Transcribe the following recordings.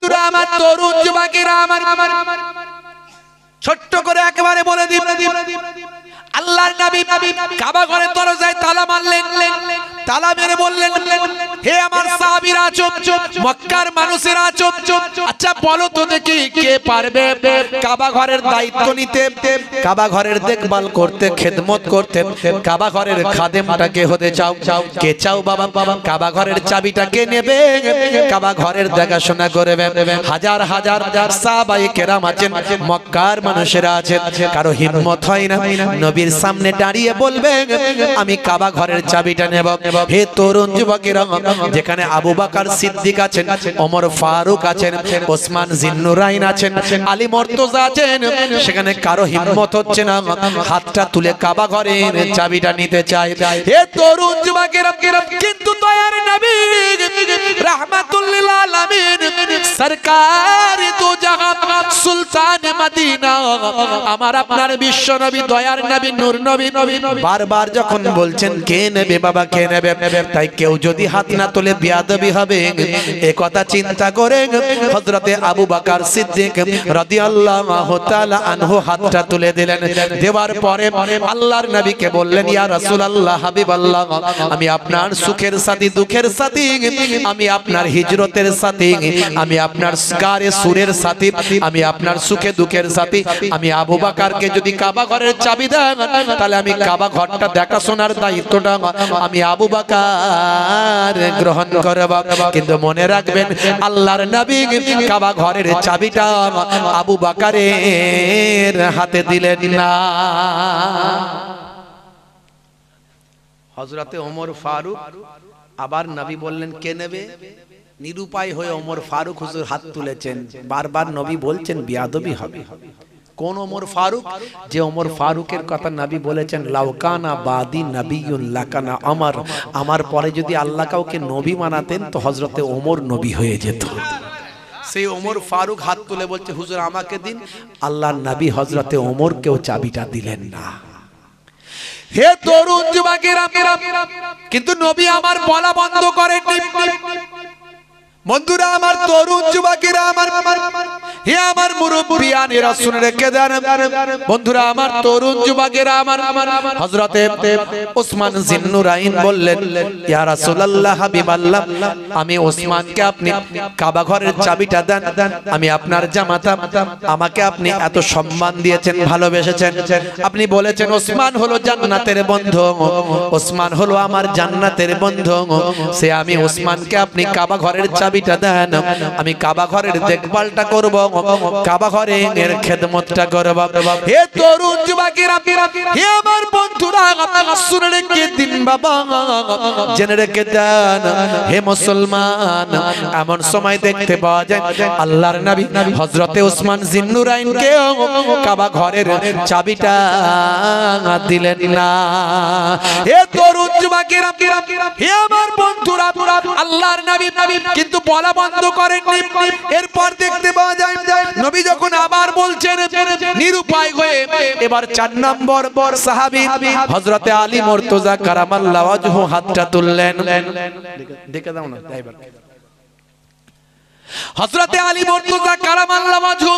আমার তরুণ যুবকেরা আমার ছোট্ট করে একেবারে বলে দিই, আল্লাহর নবী কাবা ঘরের দরজায় তালা মারলেন। তালা মেরে বললেন, হে আমার সাহাবীরা, মক্কার মানুষেরা, আচ্ছা বলো তো দেখি কে পারবে কাবা ঘরের দায়িত্ব নিতে, কাবা ঘরের দেখভাল করতে, খেদমত করতে, কাবা ঘরের খাদেমটা কে হতে চাও? কে চাও বাবা? কাবা ঘরের চাবিটা কে নেবে? কাবা ঘরের দেখাশোনা করবে। হাজার হাজার সাহাবায়ে কেরাম আছেন, মক্কার মানুষেরা আছেন, কারো হিম্মত হয় না নবীর সামনে দাঁড়িয়ে বলবে আমি কাবা ঘরের চাবিটা নেব। হে তরুণ যুবকেরা, যেখানে আবু বকর সিদ্দিক আছেন, ওমর ফারুক আছেন, ওসমান জিন্নুরাইন আছেন, আলী মুর্তজা আছেন, সেখানে কারো হিম্মত হচ্ছে না হাতটা তুলে কাবা ঘরের চাবিটা নিতে চায়। হে তরুণ যুবকেরা, কিন্তু দয়ার নবী রাহমাতুল লিল আলামিন সরকার দু জাহান সুলতান মদিনা আমার আপনার বিশ্ব নবী দয়ার নবী নূর নবী বারবার যখন বলছেন কে নেবে বাবা, কে নেবে, তাই কেউ যদি হাত না তোলে বেয়াদবি হবে, এই কথা চিন্তা করে হযরতে আবু বকর সিদ্দিক রাদিয়াল্লাহু তাআলা আনহু হাতটা তুলে দিলেন। দেওয়ার পরে আল্লাহর নবীকে বললেন, ইয়া রাসূলুল্লাহ, হাবিবাল্লাহ, আমি আপনার সুখের সাথী, দুঃখের সাথী, আমি আপনার হিজরতের সাথী, আমি আপনার গারে সুরের সাথী, আমি আপনার সুখে দুঃখের সাথী। আমি আবু বকরকে যদি কাবা ঘরের চাবি দেন, তাহলে আমি কাবা ঘরটা দেখাশোনার দায়িত্বটা আমি আবু বকর গ্রহণ করব। কিন্তু মনে রাখবেন, আল্লাহর নবী কাবা ঘরের চাবিটা আবু বকরের হাতে দিলেন না। হযরতে ওমর ফারুক, আবার নবী বললেন কে নেবে? নিরুপায় হয়ে ওমর ফারুক হুজুর হাত তুলেছেন। বারবার নবী বলছেন বেয়াদবি হবে। কোন ওমর ফারুক? যে ওমর ফারুকের কথা নবী বলেছেন, লাউকানা বাদি নবিয়ুন লাকানা ওমর, আমার পরে যদি আল্লাহ কাউকে নবী বানাতেন তো হযরতে ওমর নবী হয়ে যেত। সেই ওমর ফারুক হাত তুলে বলছে, হুজুর আমাকে দিন। আল্লাহর নবী হযরতে ওমরকেও চাবিটা দিলেন না। হে তরুণ যুবকেরা, কিন্তু নবী আমার বলা বন্ধ করেননি। বন্ধুরা আমার, তরুণ যুবকেরা আমার, হে আমার মুরব্বিয়ানেরা শুনে রেখে দেন। বন্ধুরা আমার, তরুণ যুবকেরা আমার, হযরতে ওসমান জিন্নুরাইন বললেন, ইয়া রাসূলুল্লাহ, হাবিবাল্লাহ, আমি ওসমানকে আপনি কাবা ঘরের চাবিটা দেন। আমি আপনার জামাতা, আমাকে আপনি এত সম্মান দিয়েছেন, ভালোবেসেছেন, আপনি বলেছেন ওসমান হলো জান্নাতের বন্ধু, ওসমান হলো আমার জান্নাতের বন্ধু। সে আমি ওসমানকে আপনি কাবা ঘরের চাবিটা দেন, আমি কাবা ঘরের দেখভালটা করব, কাবা ঘরের খেদমতটা করব। হে তরুণ যুবকেরা, হে আমার বন্ধুরা, শুনে রেখে দিন বাবা, জেনে রেখে দেন। হে মুসলমান, এমন সময় দেখতে পাওয়া যায় আল্লাহর নবী হযরতে ওসমান জিন্নুরাইনকে কাবা ঘরের চাবিটা দিলেন না। হে তরুণ যুবকেরা, হে আমার বন্ধুরা, আল্লাহর নবী কিন্তু বলা বন্ধ করেননি। এরপর দেখতে পাওয়া যায় নবী যখন আবার বলছেন নিরুপায় হয়ে, এবার 4 নম্বর সাহাবী হযরতে আলী মুর্তজা কারামাল্লাহু ওয়াজহু হাতটা তুললেন। দেখে দাও না ড্রাইভার। হযরতে আলী মুর্তজা কারামাল্লাহু ওয়াজহু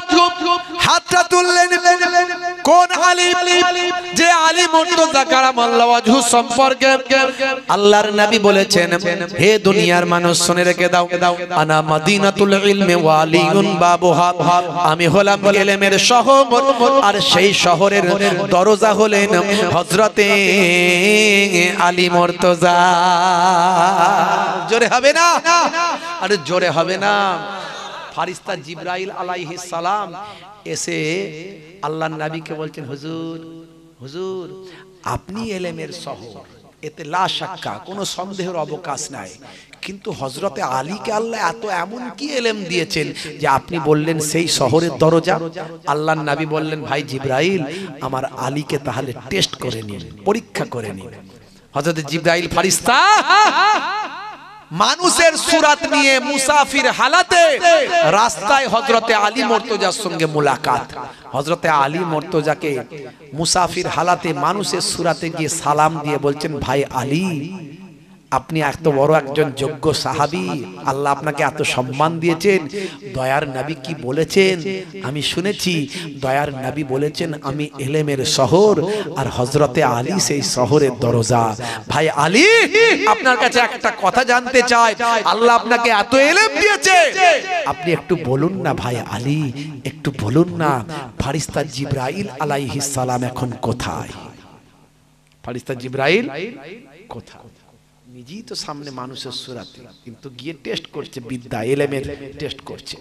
হাতটা তুললেন। কোন আলী? যে আলী মুর্তজা কারামাল্লাহু ওয়াজহু সম্পর্কে আল্লাহর নবী বলেছেন, হে দুনিয়ার মানুষ শুনে রেখে দাও, আনা মদিনাতুল ইলমি ওয়া আলিয়ুন বাবুহা, আমি হলাম ইলমের শহর, আর সেই শহরের দরজা হলেন হযরতে আলী মুর্তজা। জোরে হবে না? আরে জোরে হবে না? ফারিস্তা জিবরাইল আলাইহিস সালাম এসে আল্লাহর নবীকে বলছেন, হুজুর, হুজুর, আপনি ইলমের শহর, এতে লা শাক্কা, কোনো সন্দেহের অবকাশ নাই। কিন্তু হযরতে আলীকে আল্লাহ এমন কি ইলম দিয়েছেন যে আপনি বললেন সেই শহরের দরজা? আল্লাহর নবী বললেন, ভাই জিবরাইল, আমার আলীকে তাহলে টেস্ট করে নিন, পরীক্ষা করে নিন। হযরত জিবরাইল ফারিস্তা মানুষের সুরাত নিয়ে মুসাফির হালাতে রাস্তায় হযরতে আলী মুর্তজার সঙ্গে মুলাকাত। হযরতে আলী মুর্তজাকে মুসাফির হালাতে মানুষের সুরাতে গিয়ে সালাম দিয়ে বলছেন, ভাই আলী, আপনি এত বড় একজন যোগ্য সাহাবী, আল্লাহ আপনাকে এত সম্মান দিয়েছেন। দয়ার নবী কি বলেছেন আমি শুনেছি, দয়ার নবী বলেছেন আমি ইলমের শহর আর হযরতে আলী সেই শহরের দরজা। ভাই আলী, আপনার কাছে একটা কথা জানতে চাই, আল্লাহ আপনাকে এত ইলম দিয়েছে, আপনি একটু বলুন না ভাই আলী, একটু বলুন না ফেরেশতা জিবরাইল আলাইহিস সালাম এখন কোথায়? ফেরেশতা জিবরাইল কোথায়? নিজেই তো সামনে মানুষের সুরাতে, কিন্তু গিয়ে টেস্ট করছে, বিদ্যা ইলমের টেস্ট করছে।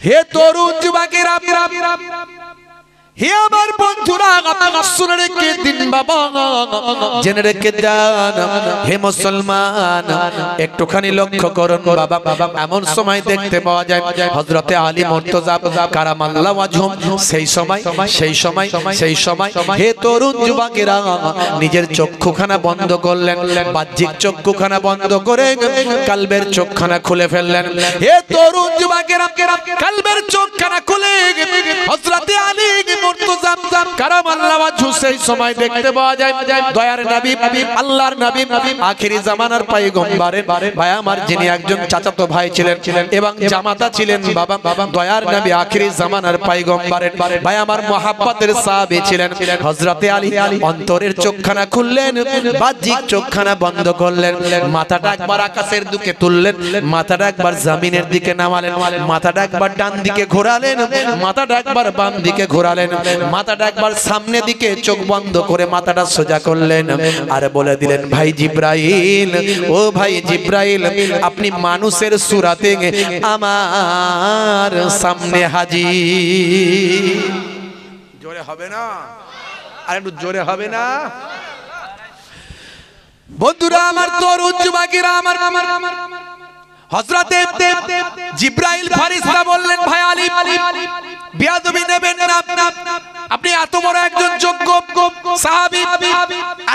হে তরুণ যুবকেরা, হে আমার বন্ধুরা, শুনে রেখে দিন বাবা, জেনে রেখে দেন হে মুসলমান, একটুখানি লক্ষ্য করুন বাবা। এমন সময় দেখতে পাওয়া যায় হযরতে আলী মুর্তজা কারামাল্লাহু ওয়াজহুম, সেই সময় হে তরুণ যুবকেরা নিজের চক্ষুখানা বন্ধ করলেন, বাহ্যিক চক্ষুখানা বন্ধ করে কলবের চোখখানা খুলে ফেললেন। হে তরুণ যুবকেরা, কলবের চোখখানা খুলে হযরতে আলী মুর্তজা কারামাল্লাহু ওয়াজহু সেই সময় দেখতে পাওয়া যায় দয়ার নবী, আল্লাহর নবী, আখেরি জামানার পয়গম্বরের ভাই আমার, যিনি একজন চাচাতো ভাই ছিলেন এবং জামাতা ছিলেন বাবা, দয়ার নবী আখেরি জামানার পয়গম্বরের ভাই আমার, মুহাব্বতের সাহাবী ছিলেন হযরতে আলী। অন্তরের চোখখানা খুললেন, বাহ্যিক চোখখানা বন্ধ করলেন, মাথাটা একবার আকাশের দিকে তুললেন, মাথাটা একবার জমিনের দিকে নামালেন, মাথাটা একবার ডান দিকে ঘোরালেন, মাথাটা একবার বাম দিকে ঘোরালেন, মাথাটা একবার সামনে দিকে, চোখ বন্ধ করে মাথাটা সোজা করলেন আর বলে দিলেন ভাই জিবরাইল, ও ভাই জিবরাইল, আপনি মানুষের সূরাতে আমার সামনে হাজির। জোরে হবে না? আর একটু জোরে হবে না? বন্ধুরা আমার, তরুণ যুবকেরা আমার, হযরতে জিবরাইল ফেরেশতা বললেন ভাই আলী, বেয়াদবি নেবেন না, আপনি এত বড় একজন যোগ্য সাহাবী,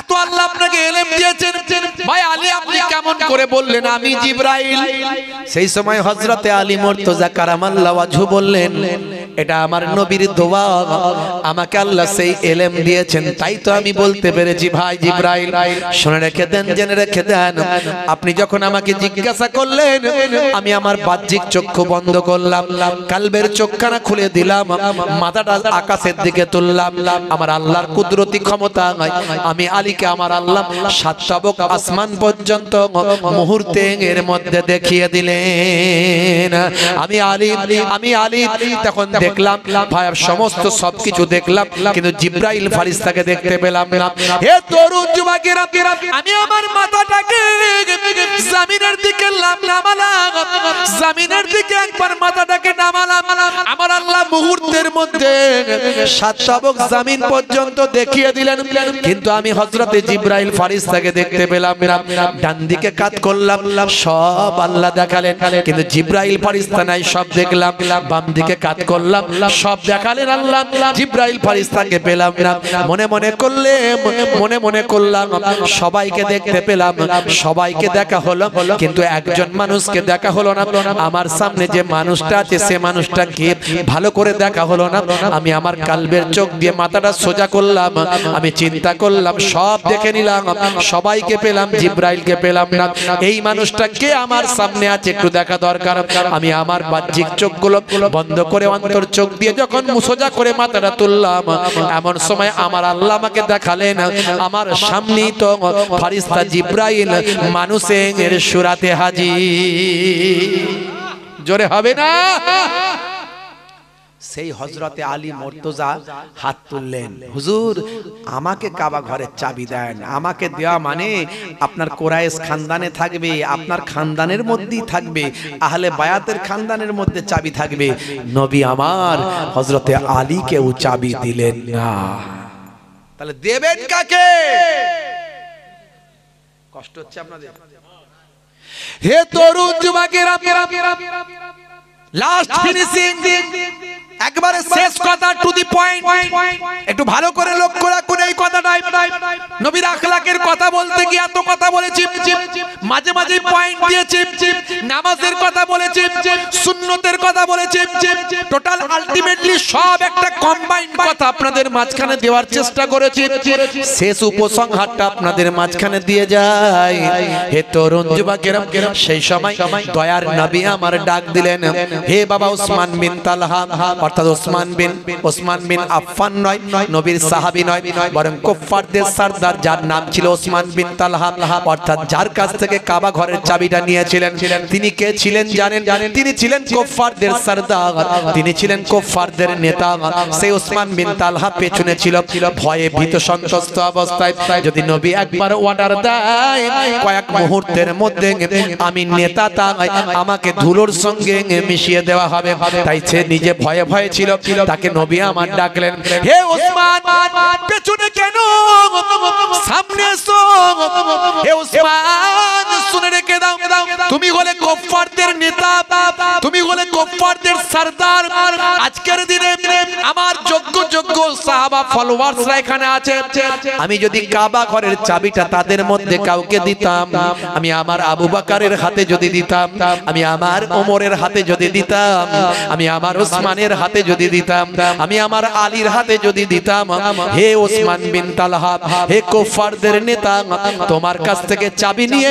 এত আল্লাহ আপনাকে ইলম দিয়েছেন, ভাই আলী আপনি কেমন করে বললেন আমি জিবরাইল? সেই সময় হযরতে আলী মুর্তজা কারামাল্লাহু ওয়াজহু বললেন এটা আমার নবীর দোয়া, আমাকে আল্লাহ সেই ইলম দিয়েছেন, তাই তো আমি বলতে পেরেছি ভাই জিবরাইল। শুনে রেখে দেন, জেনে রেখে দেন, আপনি যখন আমাকে জিজ্ঞাসা করলেন আমি আমার বাহ্যিক চক্ষু বন্ধ করলাম, কলবের চোখখানা খুলে দিলাম, মাথাটা আকাশের দিকে তুললাম, আমার আল্লাহর কুদরতি ক্ষমতা আমি আলীকে আমার আল্লাহ সাত তাবক আসমান পর্যন্ত মুহূর্তের মধ্যে দেখিয়ে দিলেন। আমি আলী তখন দেখলাম ভাই সমস্ত সবকিছু দেখলাম, কিন্তু জিবরাইল ফেরেশতাকে দেখতে পেলাম না। হে তরুণ যুবকেরা, আমি আমার মাথাটাকে জমিনের দিকে নামালাম, জমিনের দিকে একবার মাথাটাকে নামালাম, আমার আল্লাহ মুহূর্তের মধ্যে সাত তাবক জমিন পর্যন্ত দেখিয়ে দিলেন, কিন্তু আমি হযরতে জিবরাইল ফেরেশতাকে দেখতে পেলাম না। ডান দিকে কাত করলাম, সব আল্লাহ দেখালেন, কিন্তু জিবরাইল ফেরেশতা নাই, সব দেখলাম। বাম দিকে কাত করলাম, সব দেখালেন আল্লাহ, জিবরাইল ফেরেশতাকে পেলাম না। মনে মনে করলাম সবাইকে দেখতে পেলাম, সবাইকে দেখা হলো, কিন্তু একজন মানুষকে দেখা হলো না। আমার সামনে যে মানুষটা আছে সে মানুষটাকে ভালো করে দেখা হলো না। আমি আমার কলবের চোখ দিয়ে মাথাটা সোজা করলাম, আমি চিন্তা করলাম, সব দেখে নিলাম, সবাইকে পেলাম, জিবরাইলকে পেলাম না। এই মানুষটা কে আমার সামনে আছে একটু দেখা দরকার। আমি আমার বাহ্যিক চোখগুলো বন্ধ করে অন্তর চোখ দিয়ে যখন সোজা করে মাথাটা তুললাম, এমন সময় আমার আল্লাহ আমাকে দেখালেন আমার সামনেই তো ফেরেশতা জিবরাইল মানুষের সূরাতে হাজির। জোরে হবে না? সেই হযরতে আলী মুর্তজা হাত তুললেন, হুজুর আমাকে কাবা ঘরের চাবি দেন। আমাকে দেওয়া মানে আপনার কুরাইশ খানদানে থাকবে, আপনার খানদানের মধ্যেই থাকবে, আহলে বায়াতের খানদানের মধ্যে চাবি থাকবে। নবী আমার হযরতে আলীকে ও চাবি দিলেন না। তাহলে দেবেন কাকে? কষ্ট হচ্ছে আপনাদের? হে তরুণ যুবকেরা, লাস্ট ফিনিশিং, একবারে শেষ কথা, টু দি পয়েন্ট, একটু ভালো করে লক্ষ্য রাখুন এই কথাটা। নাই নবীর আখলাকের কথা বলতে গিয়ে এত কথা বলেছি, মাঝে মাঝে পয়েন্ট দিয়েছি, নামাজের কথা বলেছি, সুন্নতের কথা বলেছি, টোটাল আলটিমেটলি সব একটা কম্বাইন্ড কথা আপনাদের মাঝখানে দেওয়ার চেষ্টা করেছি। শেষ উপসংহারটা আপনাদের মাঝখানে দিয়ে যায়। হে তরুণ যুবকেরা, সেই সময় দয়ার নবী আমার ডাক দিলেন, হে বাবা ওসমান বিন তালহা, অর্থাৎ ওসমান বিন আফফান নয়, নবীর সাহাবী নয়, বরং কুফফারদের সরদার যার নাম ছিল ওসমান বিন তালহা, অর্থাৎ যার কাছ থেকে কাবা ঘরের চাবিটা নিয়েছিলেন, তিনি কে ছিলেন জানেন? তিনি ছিলেন কুফফারদের সরদার, তিনি ছিলেন কুফফারদের নেতা। সেই ওসমান বিন তালহা পেছনে ছিল, ভয়ে ভীত সন্ত্রস্ত অবস্থায়। যদি নবী একবার অর্ডার দেয় কয়েক মুহূর্তের মধ্যে আমি নেতা, তাই আমাকে ধুলোর সঙ্গে মিশিয়ে দেওয়া হবে, তাই সে নিজে ভয়ে ভয়ে ছিল। তাকে নবী আমার ডাকলেন, হে ওসমান, পেছনে কেন, সামনে এসো। হে ওসমান, শুনে রেখে দাও, তুমি হলে কুফফারদের নেতা, তুমি হলে কুফফারদের সরদার। আজকের দিনে আমার যোগ্য সাহাবা ফলোয়ার্সরা এখানে আছে। আমি যদি কাবা ঘরের চাবিটা তাদের মধ্যে কাউকে দিতাম, আমি আমার আবু বকরের হাতে যদি দিতাম, আমি আমার ওমরের হাতে যদি দিতাম, আমি আমার ওসমানের হাতে যদি দিতাম, আমি আমার আলীর হাতে যদি দিতাম, হে ওসমান বিন তালহা, হে কুফফারদের নেতা, তোমার কাছ থেকে চাবি নিয়ে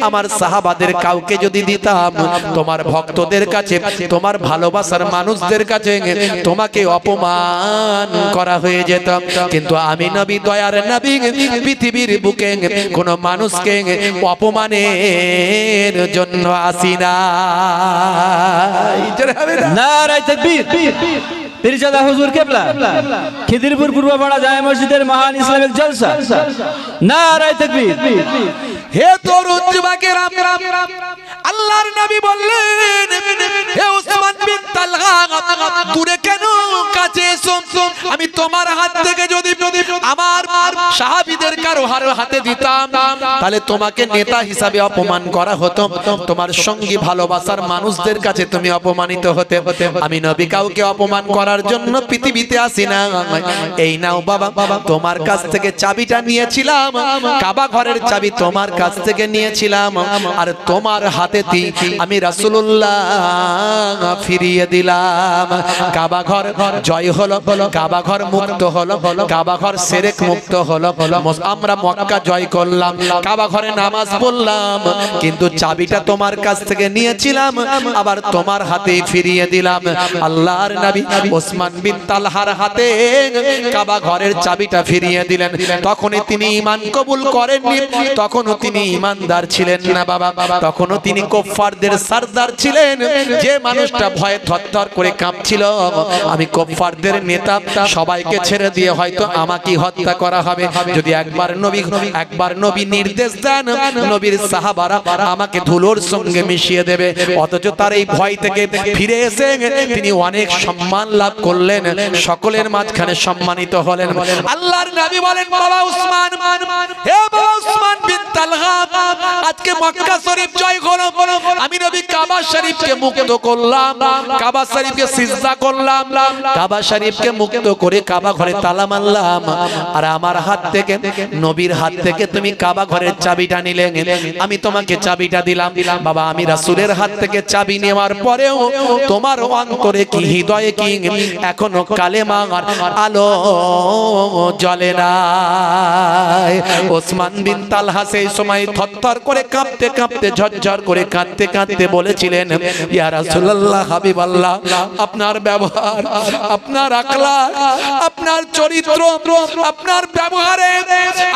আমার সাহাবাদের কাউকে যদি দিতাম, তোমার ভক্তদের কাছে, তোমার ভালোবাসার মানুষদের কাছে তোমাকে অপমান করা হয়ে যেত। কিন্তু আমি নবী, দয়ার নবী, পৃথিবীর বুকে কোন মানুষকে অপমানের জন্য আসি না। নারায়ে তাকবীর। পীরজাদা হুজুর কেবলা, খিদিরপুর পূর্বপাড়া জামে মসজিদের মহান ইসলামিক জলসা। নারায়ে তাকবীর। হে তরুণ যুবকেরা, আল্লাহর নবী বললেন, হে ওসমান বিন তালহা, দূরে কেন, কাছে এসো। আমি তোমার হাত থেকে যদি আমার সাহাবীদের কারো হাতে দিতাম, তাহলে তোমাকে নেতা হিসাবে অপমান করা হতো, তোমার সঙ্গী ভালোবাসার মানুষদের কাছে তুমি অপমানিত হতে। আমি নবী কাউকে অপমান করার জন্য পৃথিবীতে আসি না। এই নাও বাবা, তোমার কাছ থেকে চাবিটা নিয়েছিলাম, কাবা ঘরের চাবি তোমার কাছ থেকে নিয়েছিলাম, আর তোমার হাতে আমি রাসূলুল্লাহ ফিরিয়ে দিলাম। কাবা ঘর জয় হলো, কাবা ঘর মুক্ত হলো, কাবা ঘর শিরক মুক্ত হলো। আমরা মক্কা জয় করলাম, কাবা ঘরে নামাজ পড়লাম, কিন্তু চাবিটা তোমার কাছ থেকে নিয়েছিলাম, আবার তোমার হাতে ফিরিয়ে দিলাম। আল্লাহর নবী ওসমান বিন তালহার হাতে কাবা ঘরের চাবিটা ফিরিয়ে দিলেন। তখনই তিনি ঈমান কবুল করেননি, তখনও তিনি ঈমানদার ছিলেন না বাবা, তখনও তিনি কুফফারদের সরদার ছিলেন। যে মানুষটা ভয়ে থরথর করে কাঁপছিল, আমি কুফফারদের নেতা, সবাইকে ছেড়ে দিয়ে হয়তো আমাকে হত্যা করা হবে। যদি একবার নবী নির্দেশ দেন, নবীর সাহাবারা আমাকে ধুলোর সঙ্গে মিশিয়ে দেবে। অথচ তার এই ভয় থেকে ফিরে এসে তিনি অনেক সম্মান লাভ করলেন, সকলের মাঝখানে সম্মানিত হলেন। আল্লাহর নবী বলেন, বাবা উসমান, হে বাবা উসমান বিন তালহা, আজকে মক্কা শরীফ জয় করো। আমি নবী কাবা শরীফকে মুক্ত করলাম, কাবা শরীফকে সিজদা করলাম, কাবা শরীফকে মুক্ত করে কাবা ঘরে তালা মারলাম, আর আমার হাত থেকে, নবীর হাত থেকে তুমি কাবা ঘরের চাবিটা নিলে, আমি তোমাকে চাবিটা দিলাম। বাবা, আমি রাসূলের হাত থেকে চাবি নেওয়ার পরেও তোমার অন্তরে কি, হৃদয়ে কি এখনো কালেমার আলো জ্বলে না? ওসমান বিন তালহা সেই সময় থরথর করে কাঁপতে কাঁপতে, ঝরঝর করে কাঁদতে কাঁদতে বলেছিলেন, ইয়া রাসূলুল্লাহ, হাবিবাল্লাহ, আপনার ব্যবহার, আপনার আখলাক, আপনার চরিত্র, আপনার ব্যবহারে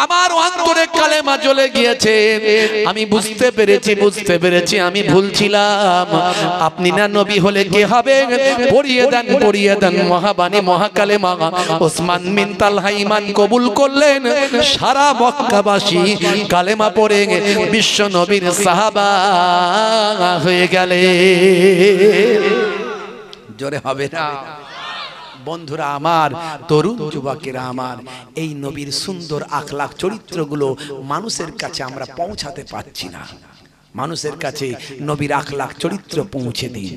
আমার অন্তরে কালেমা জ্বলে গিয়েছে। আমি বুঝতে পেরেছি আমি ভুল ছিলাম। আপনি না নবী হলে কে হবে? পড়িয়ে দেন মহাবাণী, মহাকালেমা। ওসমান বিন তালহা ঈমান কবুল করলেন। সারা মক্কাবাসী কালেমা পড়ে বিশ্ব নবীর সাহাবা হয়ে গেলে। জোরে হবে না? বন্ধুরা আমার, তরুণ যুবকেরা আমার, এই নবীর সুন্দর আখলাক চরিত্রগুলো মানুষের কাছে আমরা পৌঁছাতে পারছি না। মানুষের কাছে নবীর আখলাক চরিত্র পৌঁছে দিন।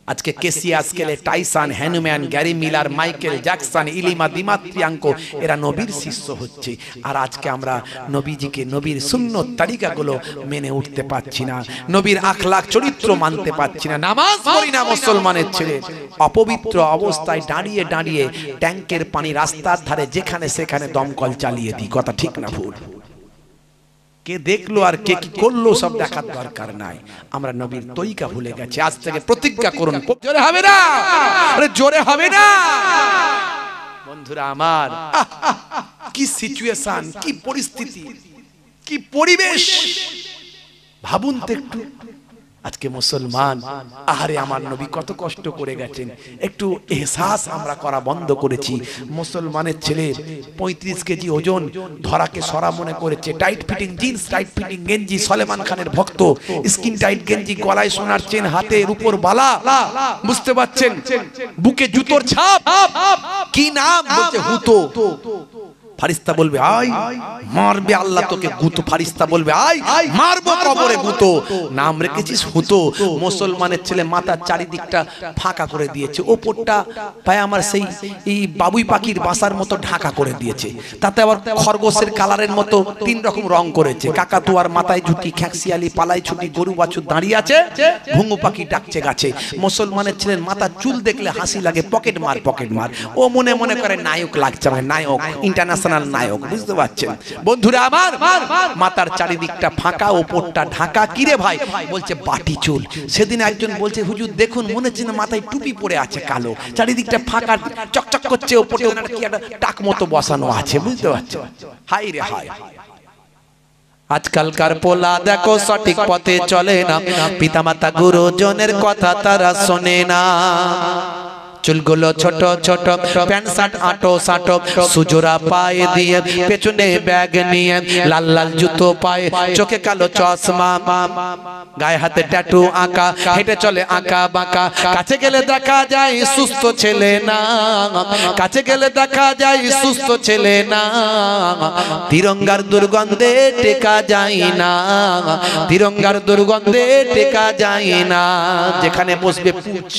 আজকে কেসিয়া স্কেলে Tyson Hanuman Gary Miller Michael Jackson ইলিমা দিমাত্রিয়াঙ্কো এরা নবীর শিষ্য হচ্ছে আর আজকে আমরা নবীজিকে নবীর সুন্নত তরিকাগুলো মেনে উঠতে পারছি না নবীর আখলাক চরিত্র মানতে পারছি না নামাজ পড়ি না মুসলমানের ছেলে অপবিত্র অবস্থায় দাঁড়িয়ে দাঁড়িয়ে ট্যাঙ্কের পানি রাস্তার ধারে যেখানে সেখানে দমকল চালিয়ে দিই কথা ঠিক না ভুল কে দেখলো আর কে কি করলো সব দেখার দরকার নাই আমরা নবীর তরিকা ভুলে গেছি আজ থেকে প্রতিজ্ঞা করুন জোরে হবে না আরে জোরে হবে না বন্ধুরা আমার কি সিচুয়েশন কি পরিস্থিতি কি পরিবেশ ভাবুন তো একটু আজকে মুসলমান আহারে আমার নবী কত কষ্ট করে গেছেন একটু এহসাস আমরা করা বন্ধ করেছি মুসলমানের ছেলের 35 কেজি ওজন ধরাকে সরা মনে করেছে tight fitting jeans tight fitting গেঞ্জি সলেমান খানের ভক্ত স্কিন টাইট গেঞ্জি গলায় সোনার চেন হাতের উপর বালা বুঝতে পাচ্ছেন বুকে জুতোর ছাপ কি নাম বলছে হুতো ফারিস্তা বলবে আয় মারবে আল্লাহ তোকে গুতো ফারিস্তা বলবে আয় মারবো কবরে গুতো নাম রেখেছিস হুতো মুসলমানের ছেলে মাথার চারিদিকটা ফাঁকা করে দিয়েছে ওপরটা পায় আমার সেই এই বাবুই পাখির বাসার মতো ঢাকা করে দিয়েছে তাতে আবার খরগোশের কালারের মতো 3 রকম রং করেছে কাকাতুয়ার মাথায় ঝুটি খ্যাঁকশিয়ালি পালাই ছুটি গরু বাছুর দাঁড়িয়ে আছে ঘুঙু পাখি ডাকছে গাছে মুসলমানের ছেলের মাথার চুল দেখলে হাসি লাগে পকেট মার ও মনে মনে করে নায়ক লাগছে মানে নায়ক ইন্টারন্যাশনাল নায়ক বুঝতে পারছেন বন্ধুরা আমার মাথার চারিদিকটা ফাঁকা ওপরটা ঢাকা কিরে ভাই বলছে বাটি চুল সেদিন একজন বলছে হুজুর দেখুন মনে হচ্ছে না মাথায় টুপি পরে আছে কালো চারিদিকটা ফাঁকা চকচক করছে ওপরে কি একটা টাক মতো বসানো আছে বুঝতে পারছেন হাই রে হাই আজকালকার পোলা দেখো সঠিক পথে চলে না পিতামাতা গুরুজনের কথা তারা শোনে না চুলগুলো ছোট ছোট প্যান্ট শার্ট আটো সাটো সুজোরা পায়ে দিয়ে পেছনে ব্যাগ নিয়ে লাল লাল জুতো পায়ে চোখে কালো চশমা গায়ে হাতে ট্যাটু আঁকা হেঁটে চলে আঁকা বাঁকা কাছে গেলে দেখা যায় সুস্থ ছেলে না কাছে গেলে দেখা যায় সুস্থ ছেলে না তিরঙ্গার দুর্গন্ধে টেকা যায় না তিরঙ্গার দুর্গন্ধে টেকা যায় না যেখানে বসবে পুছ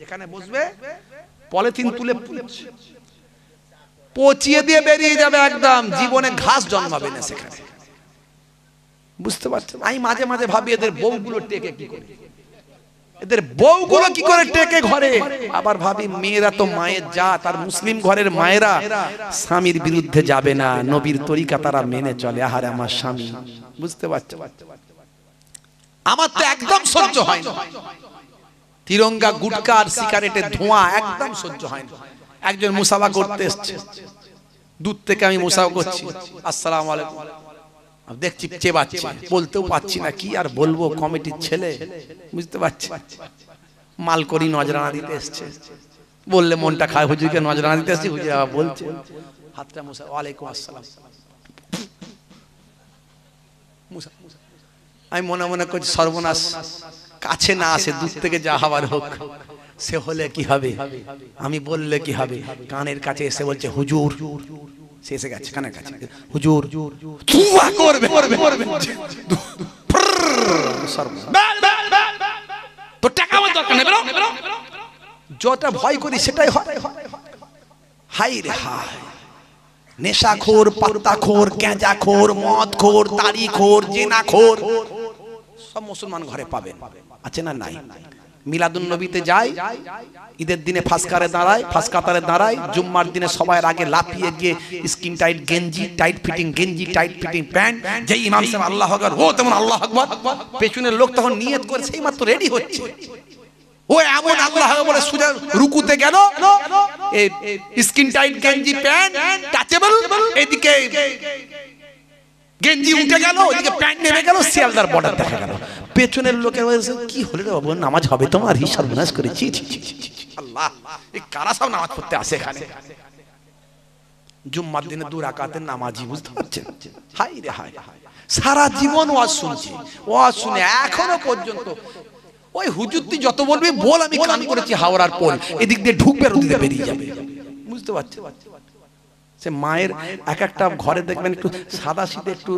যেখানে বসবে পলিথিন তুলে পচিয়ে দিয়ে বেরিয়ে যাবে একদম জীবনে ঘাস জন্মাবে না সেখানে বুঝতে পারছেন আমি মাঝে মাঝে ভাবি এদের বউগুলো টেকে কি করে এদের বউগুলো কি করে টেকে ঘরে আবার ভাবি মেয়েরা তো মায়ের জাত আর মুসলিম ঘরের মায়েরা স্বামীর বিরুদ্ধে যাবে না নবীর তরিকা তারা মেনে চলে আহারে আমার স্বামী বুঝতে পারছো আমার তো একদম সহ্য হয় না তিরঙ্গা গুটকা আর সিগারেটের ধোঁয়া একদম সহ্য হয় না একজন মুসাফা করতে এসেছে দূর থেকে আমি মুসাফা করছি আসসালামু আলাইকুম দেখছি চেবাচ্ছে বলতেও পাচ্ছি না কি আর বলবো কমিটির ছেলে বুঝতে পারছি মাল করি নজরানা দিতে এসেছে বললে মনটা খায় হুজুরকে নজরানা দিতে এসেছি হুজুর আবার বলছে হাতটা মুসা ওয়ালাইকুম আসসালাম আমি মনে মনে করছি সর্বনাশ কাছে না আসে দূর থেকে যা হবার হোক সে হলে কি হবে আমি বললে কি হবে কানের কাছে এসে বলছে হুজুর সে এসে গেছে কানের কাছে হুজুর তুয়া করবে তো টাকা আমার দরকার নেই যতটা ভয় করি সেটাই হয় হাই রে হাই নেশাখোর পাত্তাখোর গাঁজাখোর মদখোর তাড়িখোর জেনাখোর সব মুসলমান ঘরে পাবেন আছে না নাই মিলাদুন নবীতে যায় ঈদের দিনে ফাসকারে দাঁড়ায় ফাসকাতারে দাঁড়ায় জুম্মার দিনে সবার আগে লাফিয়ে গিয়ে স্কিন টাইট গেঞ্জি টাইট ফিটিং গেঞ্জি টাইট ফিটিং প্যান্ট যেই ইমাম সাহেব আল্লাহু আকবার ও তেমন আল্লাহু আকবার পেছনের লোক তখন নিয়ত করে সেই মাত্র রেডি হচ্ছে ও এমন আল্লাহ বলে সোজা রুকুতে গেল এই স্কিন টাইট গেঞ্জি প্যান্ট টাচেবল এদিকে গেঞ্জি উঠে গেল ওদিকে প্যান্ট নেমে গেল শিয়ালদার বর্ডার দেখা গেল পেছনের লোকের বলছে কি হলো রে বাবু নামাজ হবে তোমার হিসাব নামাজ করেছি আল্লাহ এই কারা সব নামাজ পড়তে আসে এখানে জুম্মার দিনে 2 রাকাতের নামাজি বুঝতে পারছেন হাই রে হাই সারা জীবন ওয়াজ শুনছি ওয়াজ শুনে এখনো পর্যন্ত ওই হুজুর তুই যত বলবি বল আমি কান করেছি হাওড়ার পোল এদিক দিয়ে ঢুকবে আর ওদিকে বেরিয়ে যাবে বুঝতে পারছেন সে মায়ের এক একটা ঘরে দেখবেন একটু সাদা শীতে একটু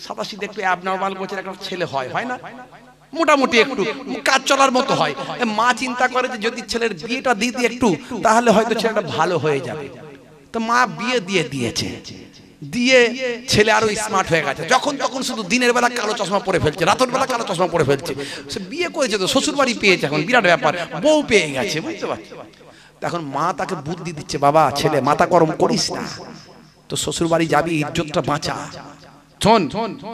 সাদা শীতে একটু অ্যাবনরমাল গোছের একটা ছেলে হয় না মোটামুটি একটু কাজ চলার মতো হয়। মা চিন্তা করে যে যদি ছেলের বিয়েটা দিয়ে দিই একটু, তাহলে হয়তো ছেলেটা ভালো হয়ে যাবে। তো মা বিয়ে দিয়ে দিয়েছে, দিয়ে ছেলে আরো স্মার্ট হয়ে গেছে। যখন তখন শুধু দিনের বেলা কালো চশমা পরে ফেলছে, রাতের বেলা কালো চশমা পরে ফেলছে। সে বিয়ে করেছে তো শ্বশুর বাড়ি পেয়েছে, এখন বিরাট ব্যাপার, বউ পেয়ে গেছে, বুঝতে পারছি। এখন মা তাকে বুদ্ধি দিচ্ছে, বাবা ছেলে মাথা গরম করিস না, তো শ্বশুর বাড়ি যাবি, ইজ্জতটা বাঁচা। শোন,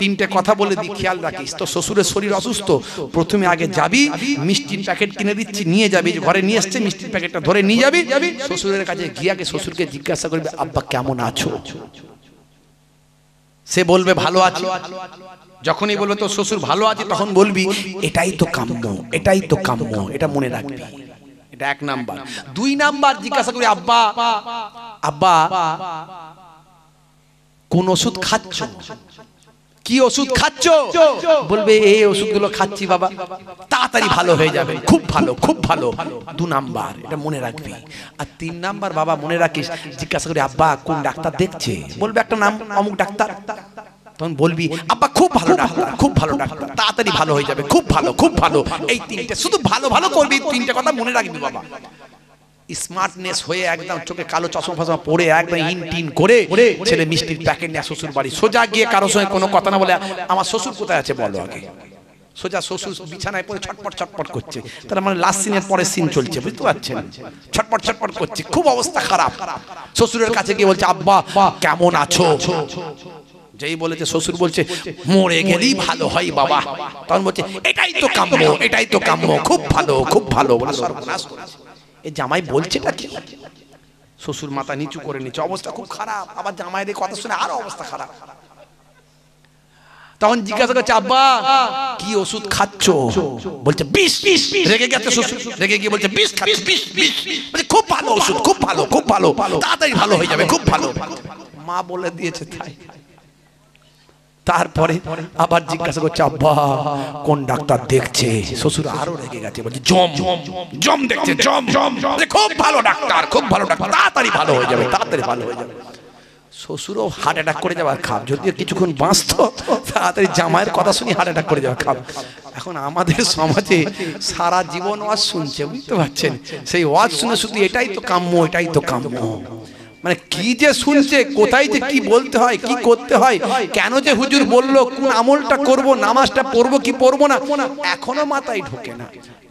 তিনটে কথা বলে দি, খেয়াল রাখিস। তো শ্বশুরের শরীর অসুস্থ, প্রথমে আগে যাবি, মিষ্টির প্যাকেট কিনে দিচ্ছি, নিয়ে যাবি, ঘরে নিয়ে এসছে মিষ্টির প্যাকেটটা ধরে নিয়ে যাবি, শ্বশুরের কাছে গিয়ে আগে শ্বশুরকে জিজ্ঞাসা করবি, আব্বা কেমন আছো? সে বলবে ভালো আছি। যখনই বলবে তো শ্বশুর ভালো আছে, তখন বলবি এটাই তো কাম্য, এটাই তো কাম্য, এটা মনে রাখবি। এটা 1 নাম্বার। 2 নাম্বার জিজ্ঞাসা করি, আব্বা আব্বা কোন ওষুধ খাচ্ছ? কি ওষুধ খাচ্ছ? বলবে এই ওষুধগুলো খাচ্ছি বাবা, তাড়াতাড়ি ভালো হয়ে যাবে, খুব ভালো, খুব ভালো। 2 নাম্বার, এটা মনে রাখবি। আর 3 নাম্বার বাবা মনে রাখিস, জিজ্ঞাসা করি আব্বা কোন ডাক্তার দেখছে? বলবে একটা নাম, অমুক ডাক্তার। তখন বলবি আব্বা খুব ভালো ডাক্তার, খুব ভালো ডাক্তার, তাড়াতাড়ি ভালো হয়ে যাবে, খুব ভালো, খুব ভালো। এই 3টে শুধু ভালো ভালো করবি, 3টে কথা মনে রাখবি বাবা। স্মার্টনেস হয়ে একদম চোখে কালো চশমা ফসমা পরে একদম ইন টিন করে ছেলে মিষ্টির প্যাকেট নিয়ে শ্বশুর বাড়ি সোজা গিয়ে কারোর সঙ্গে কোনো কথা না বলে, আমার শ্বশুর কোথায় আছে বলো আগে। সোজা শ্বশুর বিছানায় পড়ে ছটপট ছটপট করছে, তার মানে লাস্ট সিনের পরের সিন চলছে, বুঝতে পারছেন? ছটপট ছটপট করছে, খুব অবস্থা খারাপ। শ্বশুরের কাছে গিয়ে বলছে আব্বা কেমন আছো? যেই বলেছে শ্বশুর বলছে মরে গেলেই ভালো হয় বাবা। তখন বলছে এটাই তো কাম্য, এটাই তো কাম্য, খুব ভালো, খুব ভালো। বলে সর্বনাশ করেছে, এই জামাই বলছেটা কি? শ্বশুর মাথা নিচু করে নিচ্ছে, অবস্থা খুব খারাপ। আবার জামাইয়ের কথা শুনে আরো অবস্থা খারাপ। তখন জিজ্ঞাসা করছে আব্বা কি ওষুধ খাচ্ছ? বলছে বিষ। রেগে গেছে শ্বশুর, রেগে গিয়ে বলছে বিষ খাচ্ছি, বিষ বিষ। বলছে খুব ভালো ওষুধ, খুব ভালো, খুব ভালো, তাড়াতাড়ি ভালো হয়ে যাবে, খুব ভালো। মা বলে দিয়েছে তাই। তারপরে আবার জিজ্ঞাসা করছে আব্বা কোন ডাক্তার দেখছে? শ্বশুর আরো রেগে গেছে, বলছে জম জম দেখছে, জম জম। খুব ভালো ডাক্তার, খুব ভালো ডাক্তার, তাড়াতাড়ি ভালো হয়ে যাবে, তাড়াতাড়ি ভালো হয়ে যাবে। শ্বশুরও হার্ট অ্যাটাক করে যাবার খাপ, যদিও কিছুক্ষণ বাঁচত, তাড়াতাড়ি জামাইয়ের কথা শুনি হার্ট অ্যাটাক করে যাওয়ার খাপ। এখন আমাদের সমাজে সারা জীবন ওয়াজ শুনছে, বুঝতে পারছেন? সেই ওয়াজ শুনে শুধু এটাই তো কাম্য, এটাই তো কাম্য। মানে কি যে শুনছে, কোথায় যে কি বলতে হয়, কি করতে হয়, কেন যে হুজুর বললো, কোন আমলটা করব, নামাজটা পড়বো কি পড়বো না, এখনো মাথায় ঢোকে না।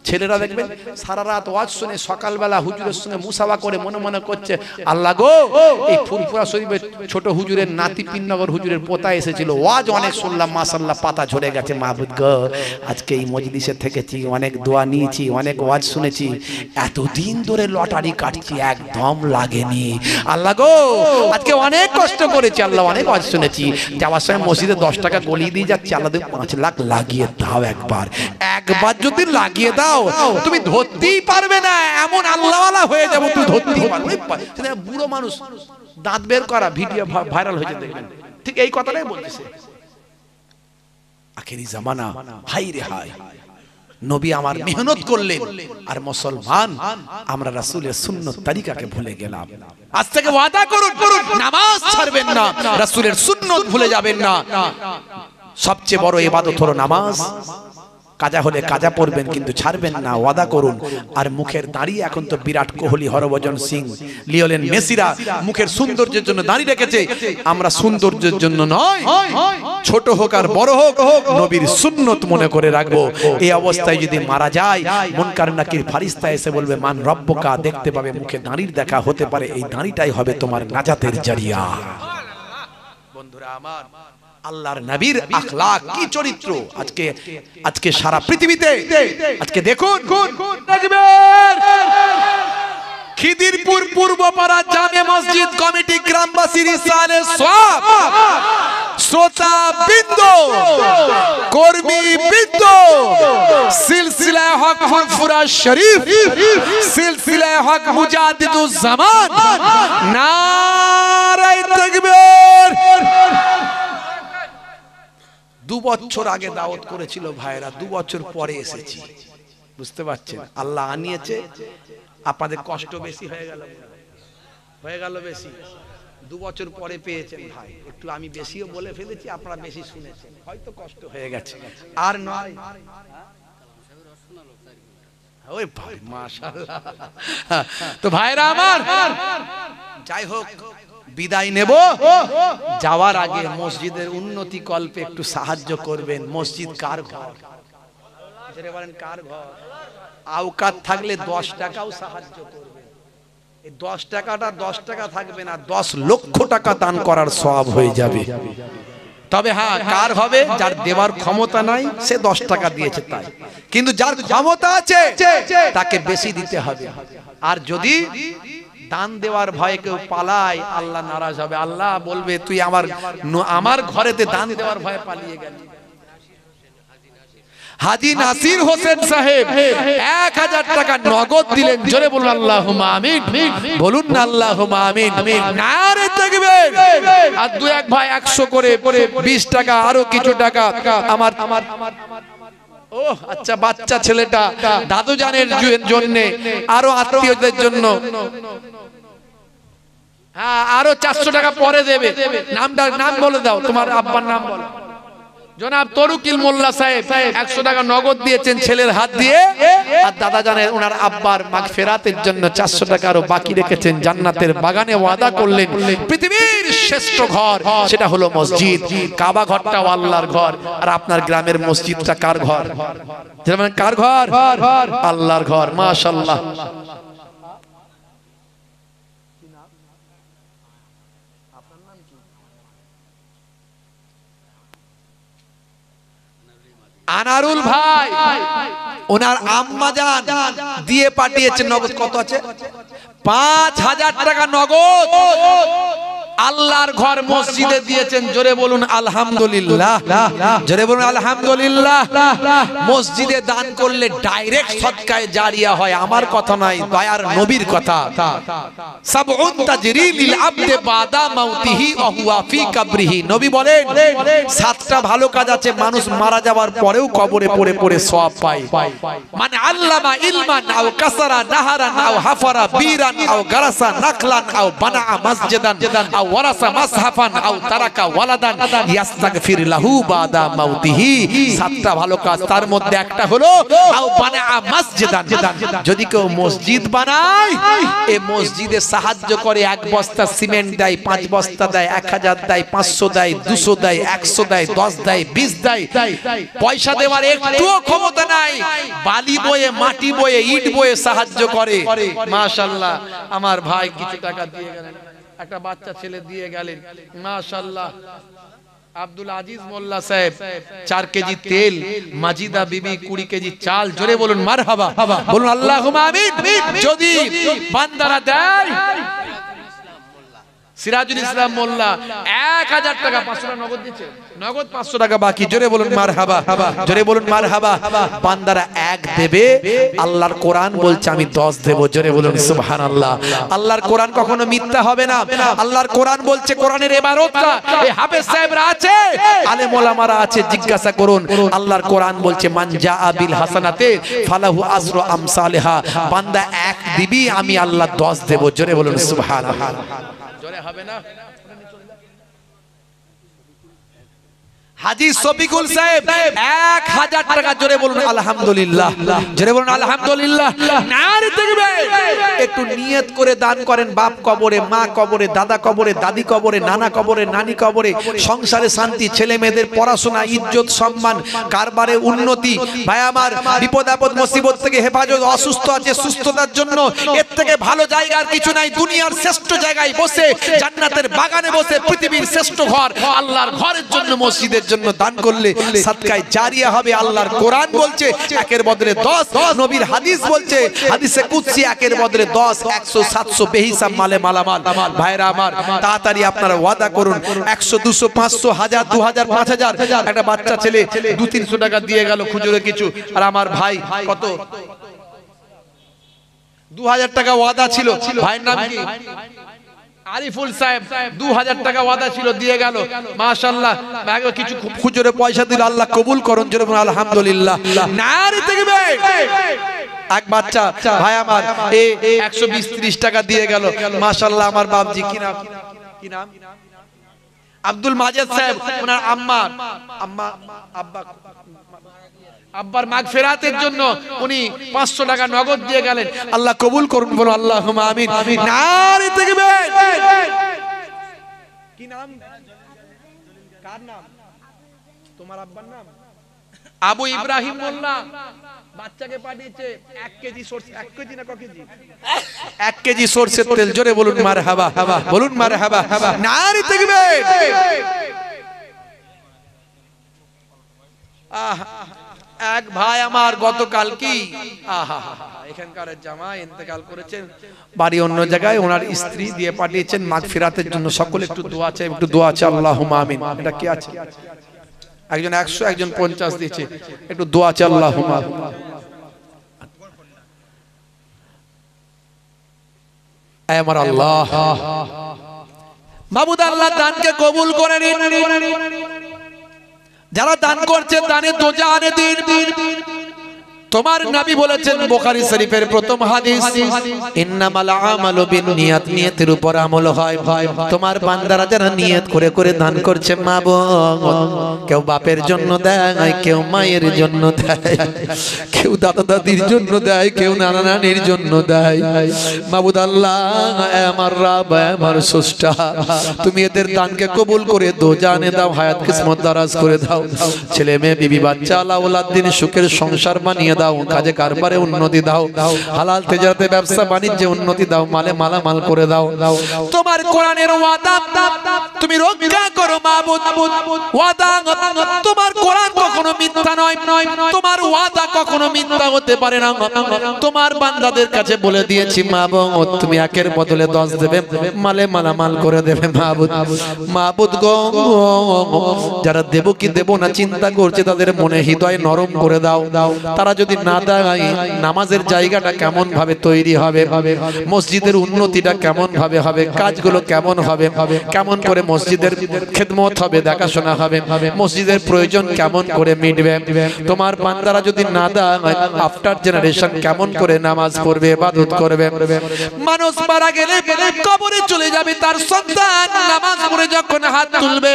ছেলেরা দেখবেন সারা রাত ওয়াজ শুনে সকালবেলা হুজুরের সঙ্গে মুসাফা করে মনে মনে করছে আল্লাহ গো, এই ফুরফুরা শরীফের ছোট হুজুরের নাতি পিননগর হুজুরের পোতা এসেছিল, ওয়াজ অনেক শুনলাম, মাশাআল্লাহ পাতা ঝরে গেছে। মাহবুব গো আজকে এই মজলিসে থেকেছি, অনেক দোয়া নিয়েছি, অনেক ওয়াজ শুনেছি, এতদিন ধরে লটারি কাটছি, একদম লাগেনি। আল্লাহ গো আজকে অনেক কষ্ট করেছি, আল্লাহ অনেক ওয়াজ শুনেছি, যাওয়ার সময় মসজিদে 10 টাকা গলিয়ে দিয়ে যাচ্ছি, আল্লাহ 5 লাখ লাগিয়ে দাও একবার। একবার যদি লাগিয়ে দাও তুমি ধরতেই পারবে না, এমন আল্লাহওয়ালা হয়ে যাবো, তুমি ধরতেই পারবে। বুড়ো মানুষ দাঁত বের করা ভিডিও ভাইরাল হয়েছে, দেখবেন ঠিক এই কথাটাই বলতেছে। আখেরি জামানা, হাই রে হাই, নবী আমার মেহনত করলেন, আর মুসলমান আমরা রাসূলের সুন্নাত তরিকাকে ভুলে গেলাম। আজ থেকে ওয়াদা করুন, নামাজ ছাড়বেন না, রাসূলের সুন্নাত ভুলে যাবেন না। সবচেয়ে বড় ইবাদত হলো নামাজ। কাজা হলে কাজা পড়বেন, কিন্তু ছাড়বেন না, ওয়াদা করুন। আর মুখের দাড়ি এখন তো বিরাট কোহলি, হরভজন সিং, লিওনেল মেসিরা মুখের সৌন্দর্যের জন্য দাড়ি রেখেছে, আমরা সৌন্দর্যের জন্য নয়, ছোট হোক আর বড় হোক নবীর সুন্নত মনে করে রাখবো। এই অবস্থায় যদি মারা যায়, মুনকার নাকির ফারিস্তা এসে বলবে মান রব্বুকা, দেখতে পাবে মুখে দাড়ির দেখা, হতে পারে এই দাড়িটাই হবে তোমার নাজাতের জরিয়া। বন্ধুরা আমার, আল্লাহর নবীর আখলাক কি চরিত্র, আজকে সারা পৃথিবীতে আজকে দেখুন খিদিরপুর পূর্বপাড়া জামে মসজিদ কমিটি গ্রামবাসীর ইসানে সওয়াব, শ্রোতা বৃন্দ, কর্মী বৃন্দ, সিলসিলায়ে হক ফুরফুরা শরীফ, সিলসিলায়ে হক মুজাদ্দিদুজ জামান, নারায়ে তাকবীর। 2 বছর আগে দাওয়াত করেছিল ভাইরা, 2 বছর পরে এসেছি, বুঝতে পারছেন? আল্লাহ আনিয়েছে, আপনাদের কষ্ট বেশি হয়ে গেল বেশি। 2 বছর পরে পেয়েছেন ভাই, একটু আমি বেশিও বলে ফেলেছি, আপনারা বেশি শুনেছেন, হয়তো কষ্ট হয়ে গেছে। আর নয় ওই ভাই মাশাআল্লাহ। তো ভাইরা আমার, যাই হোক বিদায় নেব, যাওয়ার আগে মসজিদের উন্নতি কল্পে একটু সাহায্য করবেন। মসজিদ কার ঘর? যারা বলেন কার ঘর? আওকাত থাকলে 10 টাকাও সাহায্য করবেন। এই 10 টাকাটা 10 টাকা থাকবে না, 10 লক্ষ টাকা দান করার সওয়াব হয়ে যাবে। তবে হ্যাঁ, কার হবে? যার দেওয়ার ক্ষমতা নাই সে 10 টাকা দিয়েছে তাই, কিন্তু যার ক্ষমতা আছে তাকে বেশি দিতে হবে। আর যদি দান দেওয়ার ভয়ে কেউ পালায়, আল্লাহ নারাজ হবে। আল্লাহ বলবে তুই আমার ঘরেতে দান দেওয়ার ভয়ে পালিয়ে গেলি। হাজী নাসির হোসেন সাহেব 1000 টাকা নগদ দিলেন, জোরে বলুন আল্লাহুম্মা আমিন, বলুন না আল্লাহুম্মা আমিন, নারে তাকবীর। আর 2-1 ভাই 100 করে 20 টাকা আরো কিছু টাকা আমার ও আচ্ছা বাচ্চা ছেলেটা দাদু জানের জন্য, আরো আত্মীয়দের জন্য, হ্যাঁ আরো 400 টাকা পরে দেবে। নাম বলে দাও, তোমার আব্বার নাম বলো। জনাব তরুকিল মোল্লা সাহেব 100 টাকা নগদ দিয়েছেন ছেলের হাত দিয়ে, আর দাদা জানের ওনার আব্বার মাগফিরাতের জন্য 400 টাকা আরো বাকি রেখেছেন। জান্নাতের বাগানে ওয়াদা করলেন পৃথিবীর শ্রেষ্ঠ ঘর সেটা হলো মসজিদ। কাবা ঘরটাও আল্লাহর ঘর, আর আপনার গ্রামের মসজিদটা কার ঘর? যেমন কার ঘর? আল্লাহর ঘর। মাশাআল্লাহ। আনারুল ভাই ওনার আম্মা জান দিয়ে পাঠিয়েছেন নগদ। কত আছে? 5000 টাকা নগদ আল্লাহর ঘর মসজিদে দিয়েছেন। জোরে বলুন আলহামদুলিল্লাহ, জোরে বলুন আলহামদুলিল্লাহ। মসজিদে দান করলে ডাইরেক্ট সদকায়ে জারিয়া হয়, আমার কথা নয়, দয়ার নবীর কথা। সাবউন তাজরি লিল আবদে বাদা মাউতিহি ওয়া হুয়া ফি কবরিহি। নবী বলেন 7টা ভালো কাজ আছে মানুষ মারা যাওয়ার পরেও কবরে পড়ে পড়ে সওয়াব পায়। মানে আল্লামা ইলমান আও কাসারা নাহারান আও হাফারা বীরান আও গারাসা নাখলান আও বানা মসজিদান আও ওয়ারাসা মাসহাফান আও তারাকা ওয়ালাদান ইস্তাগফির লাহু বাদা মাউতিহি। 7টা ভালো কাজ, তার মধ্যে একটা হলো আও বানা মসজিদান। যদি কেউ মসজিদ বানায়, এই মসজিদে সাহায্য করে, 1 বস্তা সিমেন্ট দেয়, 5 বস্তা দেয়, 1000 দেয়, 500 দেয়, 200 দেয়, 100 দেয়, 10 দেয়, 20 দেয়, পয়সা দেওয়ার একটুও ক্ষমতা নাই, বালি বয়ে, মাটি বয়ে, ইট বয়ে সাহায্য করে। মাশাআল্লাহ। আমার ভাই কিছু টাকা দিয়ে গেলেন, একটা বাচ্চা ছেলে দিয়ে গেলেন। মাশাআল্লাহ। আব্দুল আজিজ মোল্লা সাহেব 4 কেজি তেল, মাজিদা বিবি 20 কেজি চাল। জোরে বলুন মারহাবা, বলুন আল্লাহুম্মা আমিন। যদি বান্দারা দেয়, সিরাজুল ইসলাম মোল্লা 1000 টাকা, 500 টাকা নগদ দিচ্ছে, নগদ 500 টাকা বাকি। জোরে বলুন মারহাবা, জোরে বলুন মারহাবা। বান্দারা 1 দেবে, আল্লাহর কোরআন বলছে আমি 10 দেব। জোরে বলুন সুবহানাল্লাহ। আল্লাহর কোরআন কখনো মিথ্যা হবে না। আল্লাহর কোরআন বলছে, কোরআনের ইবারতটা এই হাফেজ সাহেবরা আছে, আলেম ওলামারা আছে, জিজ্ঞাসা করুন। আল্লাহর কোরআন বলছে মান জাআ বিল হাসানাতে ফালাহু আজরু আমসালিহা। বান্দা 1 দিবি, আমি আল্লাহ 10 দেব। জোরে বলুন সুবহানাল্লাহ। জোরে হবে না? হাজী শফিকুল সাহেব 1000 টাকা। জোরে বলুন আলহামদুলিল্লাহ, জোরে বলুন আলহামদুলিল্লাহ। নারে তাকবীর। একটু নিয়ত করে দান করেন। বাপ কবরে, মা কবরে, দাদা কবরে, দাদি কবরে, নানা কবরে, নানি কবরে, সংসারে শান্তি, ছেলে মেয়েদের পড়াশোনা, ইজ্জত সম্মান, কারবারে উন্নতি। ভাই আমার, বিপদ আপদ মুসিবত থেকে হেফাজত, অসুস্থ আছে সুস্থতার জন্য এর থেকে ভালো জায়গা আর কিছু নাই। দুনিয়ার শ্রেষ্ঠ জায়গায় বসে, জান্নাতের বাগানে বসে, পৃথিবীর শ্রেষ্ঠ ঘর আল্লাহর ঘরের জন্য, মসজিদের জন্য দান করলে সাদকায়ে জারিয়া হবে। আল্লাহর কোরআন বলছে 1 বদলে 10, নবীর হাদিস বলছে, হাদিসে কুদসি 1 বদলে 10, 100 700 বেহিসাব মালে মালামাল। ভাইরা আমার, তাড়াতাড়ি আপনারা ওয়াদা করুন। 100 200 500 1000 2000 5000। একটা বাচ্চা ছেলে 200-300 টাকা দিয়ে গেল খুচরো কিছু। আর আমার ভাই কত 2000 টাকা ওয়াদা ছিল। ভাইয়ের নাম কি? আরিফুল সাহেব 2000 টাকা ওয়াদা ছিল, দিয়ে গেল। মাশাআল্লাহ। কিছু খুচরো পয়সা দিল, আল্লাহ কবুল করুন। জোরে বলুন আলহামদুলিল্লাহ। নারে তাকবীর। এক বাচ্চা ভাই আমার 120-30 টাকা দিয়ে গেল। মাশাআল্লাহ। আমার বাপজি কি নাম? কি নাম? আব্দুল মাজেদ সাহেব, ওনার আব্বার মাগফিরাতের জন্য উনি 500 টাকা নগদ দিয়ে গেলেন। আল্লাহ কবুল করুন, বলো আল্লাহুম্মা আমিন। নারে তাকবীর। কি নাম? কার নাম? তোমার আব্বার নাম? আবু ইব্রাহিম মোল্লা। বাচ্চাকে পাঠিয়েছে 1 কেজি সরষে, 1 কেজি না ক কেজি? 1 কেজি সরষের তেল। জোরে বলুন মারহাবা, বলুন মারহাবা। নারে তাকবীর। এক ভাই আমার গতকাল কি এখানকার জামাই ইন্তেকাল করেছেন, বাড়ি অন্য জায়গায়, ওনার স্ত্রী দিয়ে পাঠিয়েছেন মাগফিরাতের জন্য। সকলে একটু দোয়া চাই, একটু দোয়া চাই। আল্লাহুম্মা আমিন। এটা কি আছে? একজন 100, একজন 50 দিয়েছে। একটু দোয়া চাই। আল্লাহুম্মা আয় আমার আল্লাহ, মাবুদ আল্লাহ দানকে কবুল করে নিন। যারা দান করছে দানে দোজানে দিন। তোমার নবী বলেছেন বুখারী শরীফের প্রথম হাদিস, ইন্নামাল আমালু বিন্নিয়াত, নিয়তের উপর আমল হয়। তোমার বান্দারা যারা নিয়ত করে করে দান করছে, মাবুদ, কেউ বাপের জন্য দেয়, কেউ মায়ের জন্য দেয়, কেউ দাদা দাদির জন্য দেয়, কেউ নানা নানির জন্য দেয়। মাবুদ আল্লাহ, আমার রব, আমার স্রষ্টা, তুমি এদের দানকে কবুল করে দোজানে দাও, হায়াত কিসমত দারাজ করে দাও, ছেলে মেয়ে বিবি বাচ্চা আল্লাহ ওলাদ দিন সুখের সংসার বানিয়ে দাও, কাজে কারবারে উন্নতি দাও, হালাল তেজারতে ব্যবসা বাণিজ্যে উন্নতি দাও, মালে মালামাল করে দাও। তোমার কোরআনের ওয়াদা তুমি রক্ষা করো মাবুদ। ওয়াদা, তোমার কোরআন কখনো মিথ্যা নয়, তোমার ওয়াদা কখনো মিথ্যা হতে পারে না। তোমার বান্দাদের কাছে বলে দিয়েছি মাবুদ, তুমি 1-এর বদলে 10 দেবে, মালে মালামাল করে দেবে মাবুদ। মাবুদ গো, যারা দেব কি দেব না চিন্তা করছে, তাদের মনে হৃদয় নরম করে দাও। তারা যদি না দেয়, নামাজের জায়গাটা কেমন ভাবে তৈরি হবে, মসজিদের উন্নতিটা কেমন ভাবে হবে, কাজগুলো কেমন হবে, কেমন করে মসজিদের খেদমত হবে, দেখাশোনা হবে, মসজিদের প্রয়োজন কেমন করে মিটবে। তোমার বান্দারা যদি না দেয়, আফটার জেনারেশন কেমন করে নামাজ পড়বে, ইবাদত করবে। মানুষ মারা গেলে কবরে চলে যাবে, তার সন্তান নামাজ পড়ে যখন হাত তুলবে,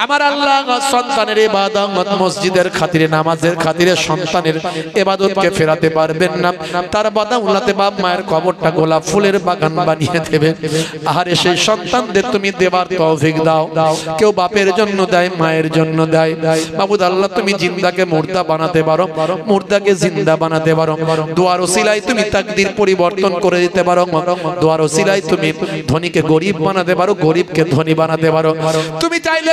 আমার আল্লাহ সন্তানের ইবাদত, মসজিদের খাতিরে, নামাজের খাতিরে সন্তানের ইবাদতকে ফেরাতে পারবেন না। তার বাদাউলাতে বাপ মায়ের কবরটা গোলাপ ফুলের বাগান বানিয়ে দেবে। আহারে সেই সন্তানদের তুমি দেবার তৌফিক দাও। কেউ বাপের জন্য দেয়, মায়ের জন্য দেয়। মাবুদ আল্লাহ, তুমি জিন্দাকে মুর্দা বানাতে পারো, মুর্দাকে জিন্দা বানাতে পারো। দোয়ার ওসিলায় তুমি তাকদীর পরিবর্তন করে দিতে পারো। দোয়ার ওসিলায় তুমি ধনীকে গরিব বানাতে পারো, গরিবকে ধনী বানাতে পারো। তুমি চাইলে